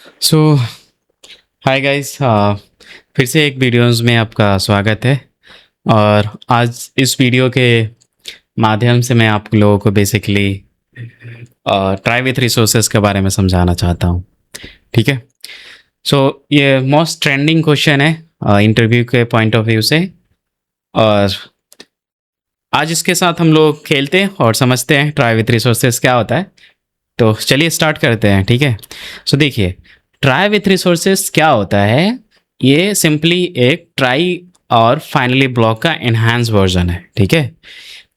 सो hi guys, फिर से एक वीडियोस में आपका स्वागत है। और आज इस वीडियो के माध्यम से मैं आप लोगों को बेसिकली ट्राई विथ रिसोर्सेज के बारे में समझाना चाहता हूँ। ठीक है। सो ये मोस्ट ट्रेंडिंग क्वेश्चन है इंटरव्यू के पॉइंट ऑफ व्यू से। और आज इसके साथ हम लोग खेलते हैं और समझते हैं ट्राई विथ रिसोर्सेज क्या होता है। तो चलिए स्टार्ट करते हैं। ठीक है। सो देखिए, ट्राई विथ रिसोर्सेस क्या होता है। ये सिंपली एक ट्राई और फाइनली ब्लॉक का एनहांस वर्जन है। ठीक है।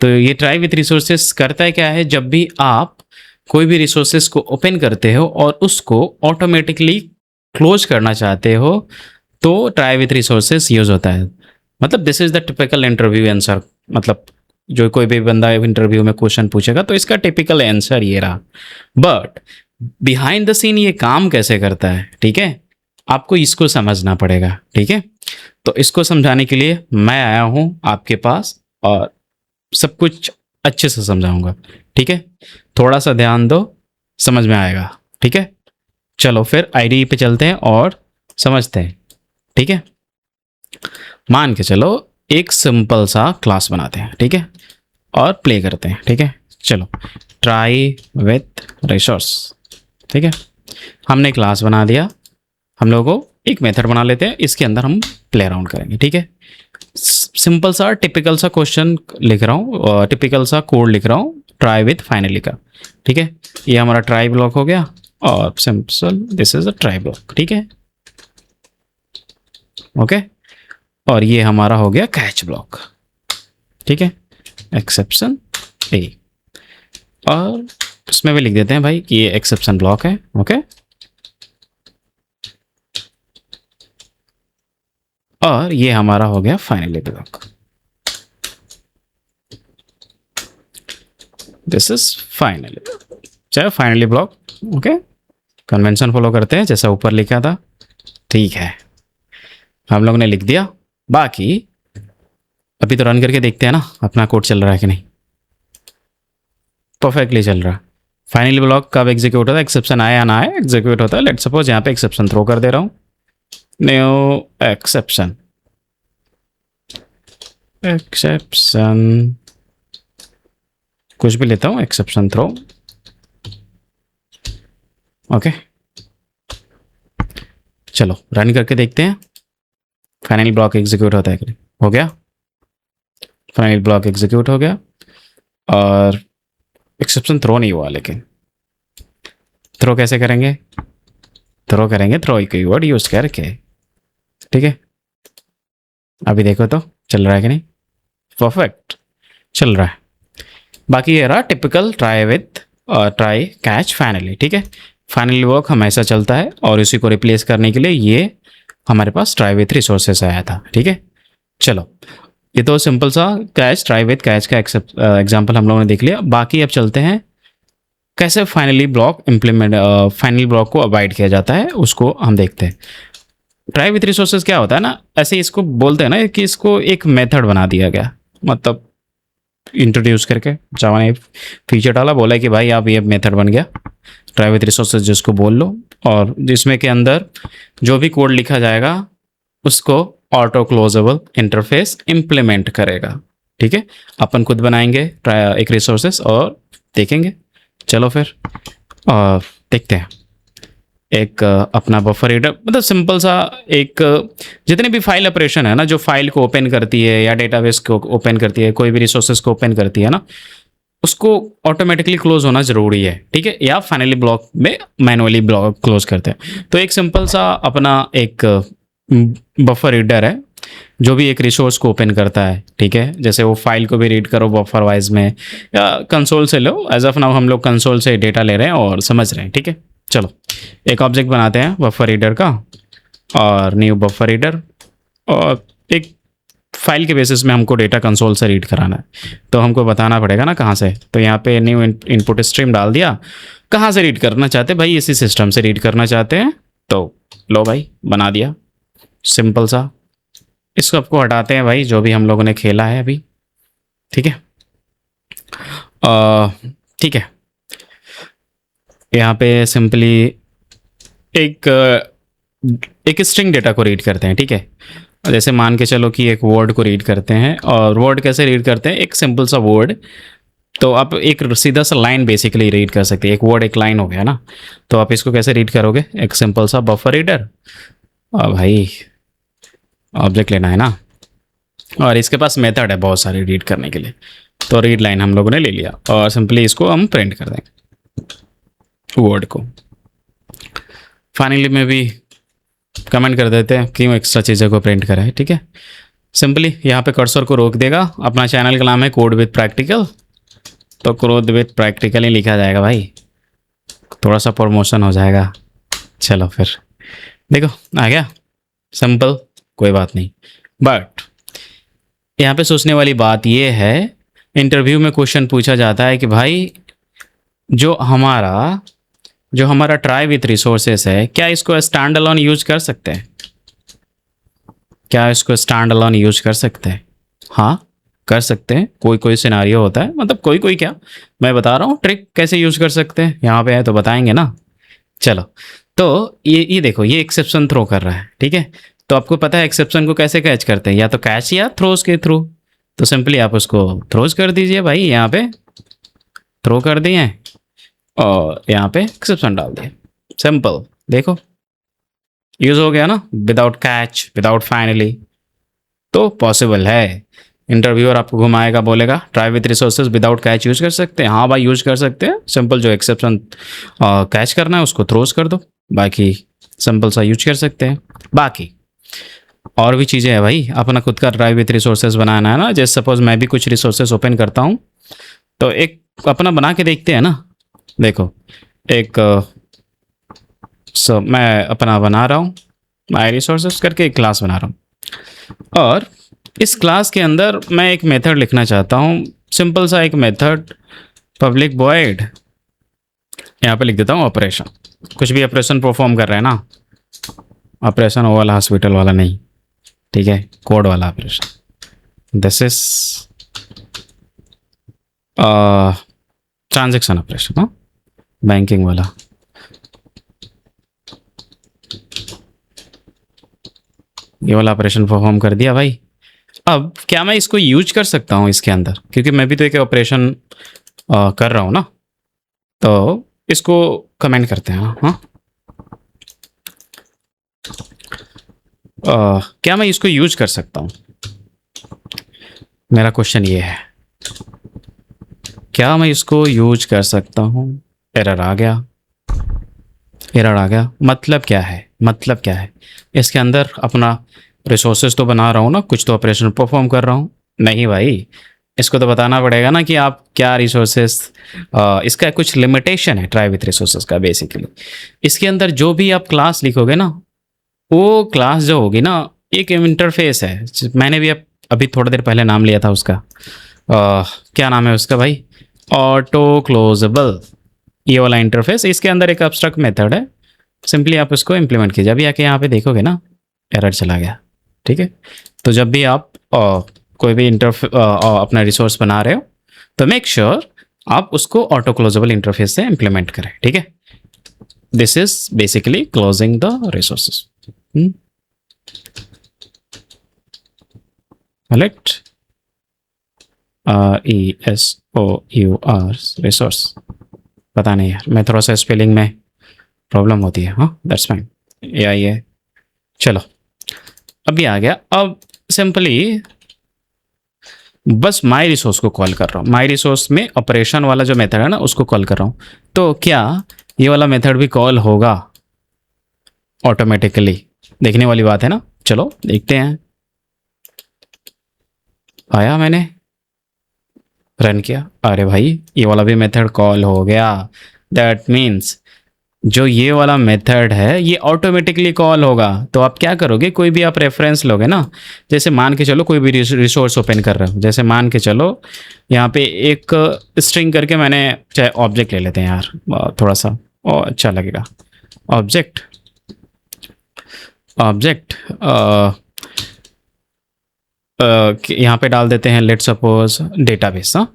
तो ये ट्राई विथ रिसोर्सेस करता है क्या है, जब भी आप कोई भी रिसोर्सेस को ओपन करते हो और उसको ऑटोमेटिकली क्लोज करना चाहते हो, तो ट्राई विथ रिसोर्सेस यूज होता है। मतलब this is the typical interview answer. मतलब जो कोई भी बंदा इंटरव्यू में क्वेश्चन पूछेगा तो इसका टिपिकल आंसर ये रहा। बट बिहाइंड द सीन ये काम कैसे करता है, ठीक है, आपको इसको समझना पड़ेगा। ठीक है। तो इसको समझाने के लिए मैं आया हूं आपके पास और सब कुछ अच्छे से समझाऊंगा। ठीक है। थोड़ा सा ध्यान दो, समझ में आएगा। ठीक है। चलो फिर आईडी पे चलते हैं और समझते हैं। ठीक है। मान के चलो एक सिंपल सा क्लास बनाते हैं। ठीक है। और प्ले करते हैं। ठीक है। चलो, ट्राई विथ रिसोर्स। ठीक है। हमने क्लास बना दिया। हम लोगों को एक मेथड बना लेते हैं, इसके अंदर हम प्ले अराउंड करेंगे। ठीक है। सिंपल सा टिपिकल सा क्वेश्चन लिख रहा हूँ और टिपिकल सा कोड लिख रहा हूँ ट्राई विथ फाइनली का। ठीक है। ये हमारा ट्राई ब्लॉक हो गया और simple this is a try block. ठीक है। ओके। और ये हमारा हो गया कैच ब्लॉक। ठीक है। एक्सेप्शन ए। और इसमें भी लिख देते हैं भाई कि ये एक्सेप्शन ब्लॉक है। ओके। और ये हमारा हो गया finally block. This is finally, चाहे finally block. Okay. Convention follow करते हैं जैसा ऊपर लिखा था। ठीक है, हम लोग ने लिख दिया। बाकी अभी तो रन करके देखते हैं ना अपना कोड चल रहा है कि नहीं। परफेक्टली चल रहा है। फाइनली ब्लॉक कब एग्जीक्यूट होता है, एक्सेप्शन आए या ना आए एग्जीक्यूट होता है। लेट सपोज यहाँ पे एक्सेप्शन थ्रो कर दे रहा हूँ। न्यू एक्सेप्शन, एक्सेप्शन कुछ भी लेता हूँ, एक्सेप्शन थ्रो। ओके। चलो रन करके देखते हैं फाइनली ब्लॉक एग्जीक्यूट होता है कि नहीं। हो गया, फाइनली ब्लॉक एग्जीक्यूट हो गया। और एक्सेप्शन थ्रो नहीं हुआ, लेकिन थ्रो कैसे करेंगे, थ्रो करेंगे थ्रो कीवर्ड यूज करके। ठीक है। अभी देखो तो चल रहा है कि नहीं। परफेक्ट चल रहा है। बाकी ये रहा typical try with try catch finally. ठीक है। फाइनली वर्क हमेशा चलता है और इसी को रिप्लेस करने के लिए ये हमारे पास ट्राई विथ रिसोर्सेस आया था। ठीक है। चलो, ये तो सिंपल सा कैच ट्राई विथ कैच का एग्जाम्पल हम लोगों ने देख लिया। बाकी अब चलते हैं कैसे finally block implement, finally block को अवॉइड किया जाता है, उसको हम देखते हैं। ट्राई विथ रिसोर्सेज क्या होता है ना, ऐसे इसको बोलते हैं ना कि इसको एक मेथड बना दिया गया। मतलब इंट्रोड्यूस करके जावा ने फीचर डाला, बोला कि भाई आप ये मेथड बन गया ट्राई विथ रिसोर्सेज, जिसको बोल लो। और जिसमें के अंदर जो भी कोड लिखा जाएगा उसको ऑटो क्लोजेबल इंटरफेस इम्प्लीमेंट करेगा। ठीक है। अपन खुद बनाएंगे एक रिसोर्सेस और देखेंगे। चलो फिर देखते हैं। एक अपना बफर रीडर, मतलब सिंपल सा एक जितनी भी फाइल ऑपरेशन है ना, जो फाइल को ओपन करती है या डेटाबेस को ओपन करती है, कोई भी रिसोर्सेज को ओपन करती है ना, उसको ऑटोमेटिकली क्लोज होना जरूरी है। ठीक है। या फाइनली ब्लॉक में मैनुअली ब्लॉक क्लोज करते हैं। तो एक सिंपल सा अपना एक बफर रीडर है जो भी एक रिसोर्स को ओपन करता है। ठीक है। जैसे वो फाइल को भी रीड करो बफर वाइज में या कंसोल से लो। एज ऑफ नाउ हम लोग कंसोल से डेटा ले रहे हैं और समझ रहे हैं। ठीक है। चलो एक ऑब्जेक्ट बनाते हैं बफर रीडर का और न्यू बफर रीडर। और एक फाइल के बेसिस में हमको डेटा कंसोल से रीड कराना है, तो हमको बताना पड़ेगा ना कहाँ से। तो यहाँ पे न्यू इनपुट स्ट्रीम डाल दिया। कहाँ से रीड करना चाहते हैं भाई, इसी सिस्टम से रीड करना चाहते हैं तो लो भाई बना दिया सिंपल सा। इसको आपको हटाते हैं भाई, जो भी हम लोगों ने खेला है अभी। ठीक है। ठीक है। यहाँ पे सिंपली एक एक स्ट्रिंग डेटा को रीड करते हैं, ठीक है। जैसे मान के चलो कि एक वर्ड को रीड करते हैं, और वर्ड कैसे रीड करते हैं, एक सिंपल सा वर्ड, तो आप एक सीधा सा लाइन बेसिकली रीड कर सकते हैं। एक वर्ड एक लाइन हो गया ना, तो आप इसको कैसे रीड करोगे, एक सिंपल सा बफर रीडर। और भाई ऑब्जेक्ट लेना है ना, और इसके पास मेथड है बहुत सारे रीड करने के लिए, तो रीड लाइन हम लोगों ने ले लिया और सिंपली इसको हम प्रिंट कर देंगे वर्ड को। फाइनली में भी कमेंट कर देते हैं क्यों एक्स्ट्रा चीज़ों को प्रिंट करा है, ठीक है। सिंपली यहाँ पे कर्सर को रोक देगा। अपना चैनल का नाम है कोड विद प्रैक्टिकल, तो कोड विद प्रैक्टिकल ही लिखा जाएगा भाई, थोड़ा सा प्रमोशन हो जाएगा। चलो फिर देखो आ गया, सिंपल, कोई बात नहीं। बट यहाँ पे सोचने वाली बात ये है, इंटरव्यू में क्वेश्चन पूछा जाता है कि भाई जो हमारा ट्राई विथ रिसोर्सेस है, क्या इसको स्टैंड अलोन यूज कर सकते हैं? क्या इसको स्टैंड अलोन यूज कर सकते हैं? हाँ कर सकते हैं। कोई कोई सिनारियो होता है, मतलब कोई कोई क्या, मैं बता रहा हूँ ट्रिक कैसे यूज कर सकते हैं, यहाँ पे है तो बताएंगे ना। चलो तो ये देखो, ये एक्सेप्शन थ्रो कर रहा है, ठीक है। तो आपको पता है एक्सेप्शन को कैसे कैच करते हैं, या तो कैच या थ्रोज के थ्रू। तो सिंपली आप उसको थ्रोज कर दीजिए भाई, यहाँ पे थ्रो कर दिए और यहाँ पे एक्सेप्शन डाल दिए, सिंपल। देखो यूज हो गया ना, विदाउट कैच, विदाउट फाइनली। तो पॉसिबल है। इंटरव्यूअर आपको घुमाएगा, बोलेगा try with resources without catch use कर सकते हैं। हाँ भाई यूज कर सकते हैं, सिंपल जो एक्सेप्शन कैच करना है उसको थ्रोज कर दो, बाकी सिंपल सा यूज कर सकते हैं। बाकी और भी चीज़ें हैं भाई, अपना खुद का ट्राई विथ रिसोर्सेज बनाना है ना। जैसे सपोज मैं भी कुछ रिसोर्सेज ओपन करता हूँ, तो एक अपना बना के देखते हैं ना। देखो एक मैं अपना बना रहा हूँ, माई रिसोर्सेज करके एक क्लास बना रहा हूँ, और इस क्लास के अंदर मैं एक मेथड लिखना चाहता हूँ, सिंपल सा एक मेथड, पब्लिक वॉइड, यहाँ पे लिख देता हूँ ऑपरेशन। कुछ भी ऑपरेशन परफॉर्म कर रहे हैं ना, ऑपरेशन वो वाला हॉस्पिटल वाला नहीं, ठीक है, कोड वाला operation. This is transaction operation, हाँ, बैंकिंग वाला। ये वाला ऑपरेशन परफॉर्म कर दिया भाई। अब क्या मैं इसको यूज कर सकता हूँ इसके अंदर, क्योंकि मैं भी तो एक ऑपरेशन कर रहा हूँ ना। तो इसको कमेंट करते हैं, हाँ। क्या मैं इसको यूज कर सकता हूँ, मेरा क्वेश्चन ये है, क्या मैं इसको यूज कर सकता हूँ? एरर आ गया, एरर आ गया। मतलब क्या है, मतलब क्या है, इसके अंदर अपना रिसोर्सेज तो बना रहा हूँ ना, कुछ तो ऑपरेशन परफॉर्म कर रहा हूँ। नहीं भाई, इसको तो बताना पड़ेगा ना कि आप क्या रिसोर्सेज, इसका कुछ लिमिटेशन है ट्राई विथ रिसोर्सेज का। बेसिकली इसके अंदर जो भी आप क्लास लिखोगे ना, वो क्लास जो होगी ना, एक इंटरफेस है। मैंने भी अभी थोड़ी देर पहले नाम लिया था उसका, क्या नाम है उसका भाई, ऑटो क्लोजेबल। ये वाला इंटरफेस, इसके अंदर एक एब्स्ट्रैक्ट मेथड है, सिंपली आप उसको इम्प्लीमेंट कीजिए। अभी आके यहाँ पे देखोगे ना, एरर चला गया, ठीक है। तो जब भी आप कोई भी अपना रिसोर्स बना रहे हो, तो मेक श्योर आप उसको ऑटो क्लोजेबल इंटरफेस से इम्प्लीमेंट करें, ठीक है। This is basically closing the resources. Select RESOUR resource. पता नहीं यार, मैं थोड़ा सा स्पेलिंग में प्रॉब्लम होती है, हाँ दैट्स फाइन। ये चलो अभी आ गया। अब सिंपली बस माई रिसोर्स को कॉल कर रहा हूँ। माई रिसोर्स में ऑपरेशन वाला जो मेथड है ना, उसको कॉल कर रहा हूँ। तो क्या ये वाला मेथड भी कॉल होगा ऑटोमेटिकली? देखने वाली बात है ना, चलो देखते हैं। आया, मैंने रन किया, अरे भाई ये वाला भी मेथड कॉल हो गया। दैट मीन्स जो ये वाला मेथड है ये ऑटोमेटिकली कॉल होगा। तो आप क्या करोगे, कोई भी आप रेफरेंस लोगे ना, जैसे मान के चलो कोई भी रिसोर्स ओपन कर रहे हो, जैसे मान के चलो यहाँ पे एक स्ट्रिंग करके मैंने, चाहे ऑब्जेक्ट ले लेते हैं यार, थोड़ा सा और अच्छा लगेगा। ऑब्जेक्ट यहाँ पे डाल देते हैं लेट सपोज डेटाबेस, हाँ,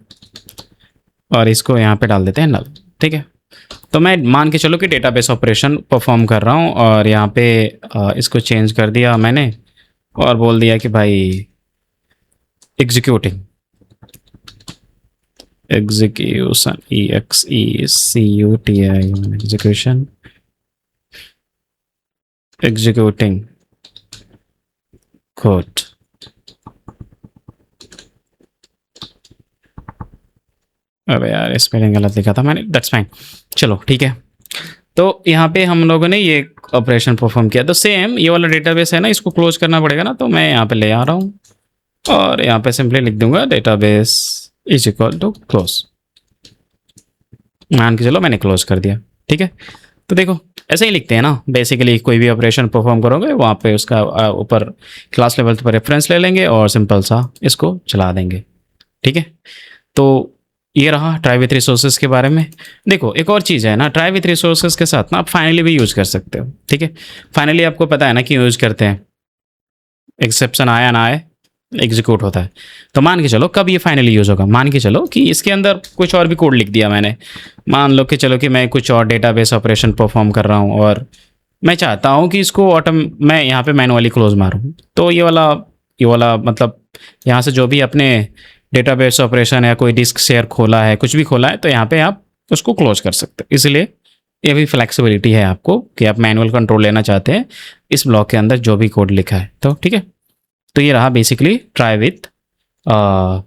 और इसको यहाँ पे डाल देते हैं नल, ठीक है। तो मैं मान के चलो कि डेटाबेस ऑपरेशन परफॉर्म कर रहा हूँ और यहाँ पे इसको चेंज कर दिया मैंने और बोल दिया कि भाई executing execution EXECUTI execution executing code. अबे यार स्पेलिंग गलत लिखा था मैंने, दैट्स फाइन। चलो ठीक है, तो यहाँ पे हम लोगों ने ये ऑपरेशन परफॉर्म किया। तो सेम ये वाला डेटाबेस है ना, इसको क्लोज करना पड़ेगा ना, तो मैं यहाँ पे ले आ रहा हूँ और यहाँ पे सिंपली लिख दूंगा database is equal to close. मान के चलो मैंने क्लोज कर दिया। ठीक है, तो देखो ऐसे ही लिखते हैं ना बेसिकली, कोई भी ऑपरेशन परफॉर्म करोगे वहाँ पे उसका ऊपर क्लास लेवल पर रेफरेंस ले लेंगे और सिंपल सा इसको चला देंगे। ठीक है, तो ये रहा ट्राई विथ रिसोर्सेज के बारे में। देखो एक और चीज़ है ना, ट्राई विथ रिसोर्सेज के साथ ना आप फाइनली भी यूज़ कर सकते हो। ठीक है, फाइनली आपको पता है ना कि यूज़ करते हैं, एक्सेप्शन आया ना आए एग्जीक्यूट होता है। तो मान के चलो कब ये फाइनली यूज़ होगा, मान के चलो कि इसके अंदर कुछ और भी कोड लिख दिया मैंने। मान लो कि चलो कि मैं कुछ और डेटाबेस ऑपरेशन परफॉर्म कर रहा हूँ और मैं चाहता हूँ कि इसको मैं यहाँ पे मैनुअली क्लोज मारूँ। तो ये वाला मतलब यहाँ से जो भी अपने डेटाबेस ऑपरेशन या कोई डिस्क शेयर खोला है, कुछ भी खोला है, तो यहाँ पे आप उसको क्लोज कर सकते हो। इसलिए ये भी फ्लेक्सिबिलिटी है आपको कि आप मैनुअल कंट्रोल लेना चाहते हैं इस ब्लॉक के अंदर जो भी कोड लिखा है। तो ठीक है, तो ये रहा बेसिकली ट्राई विथ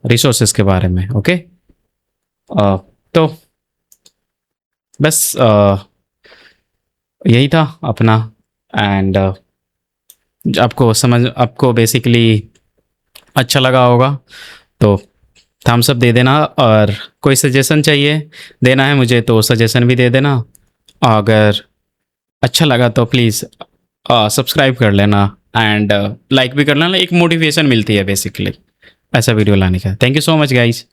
रिसोर्सेज के बारे में। ओके, तो बस यही था अपना। एंड आपको बेसिकली अच्छा लगा होगा तो थम्स अप दे देना, और कोई सजेशन चाहिए देना है मुझे तो सजेशन भी दे देना। अगर अच्छा लगा तो प्लीज़ सब्सक्राइब कर लेना एंड लाइक भी कर लेना, एक मोटिवेशन मिलती है बेसिकली ऐसा वीडियो लाने का। Thank you so much guys.